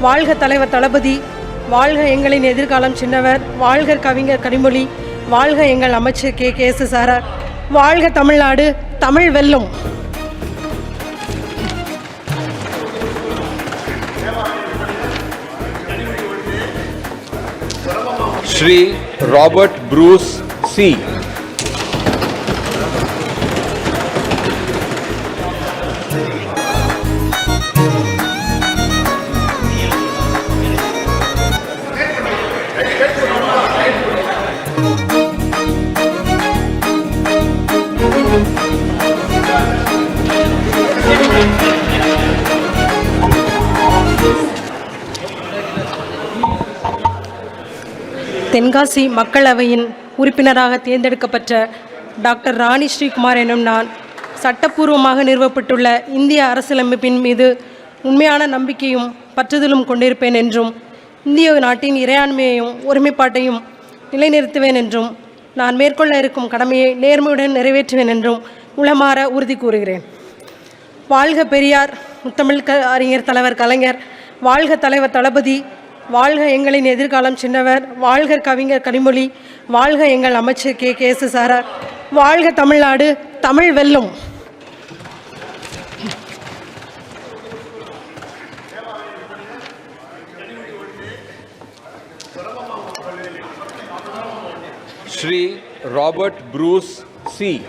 வாழ்க தலைவர் தளபதி, வாழ்க எங்களின் எதிர்காலம் சின்னவர், வாழ்க கவிஞர் கனிமொழி, வாழ்க எங்கள் அமைச்சர் கே.எஸ்.ஆர். வாழ்க தமிழ்நாடு, தமிழ் வெல்லும். Shri Robert Bruce C. Tenkasi மக்களவையின் உறுப்பினராக தேர்ந்தெடுக்கப்பட்ட டாக்டர் ராணி ஸ்ரீகுமார் எனும் நான் சட்டப்பூர்வமாக நிறுவப்பட்டுள்ள இந்திய அரசியலமைப்பின் மீது உண்மையான நம்பிக்கையும் பற்றுதலும் கொண்டிருப்பேன் என்றும், இந்திய நாட்டின் இறையாண்மையையும் ஒருமைப்பாட்டையும் நிலைநிறுத்துவேன் என்றும், நான் மேற்கொள்ள இருக்கும் கடமையை நேர்மையுடன் நிறைவேற்றுவேன் என்றும் உளமாற உறுதி கூறுகிறேன். வாழ்க பெரியார், முத்தமிழ் அறிஞர் தலைவர் கலைஞர், வாழ்க தலைவர் தளபதி, வாழ்க எங்களின் எதிர்காலம் சின்னவர், வாழ்க கவிஞர் கனிமொழி, வாழ்க எங்கள் அமைச்சர் கே.எஸ்.ஆர். வாழ்க தமிழ்நாடு, தமிழ் வெல்லும். Shri Robert Bruce C.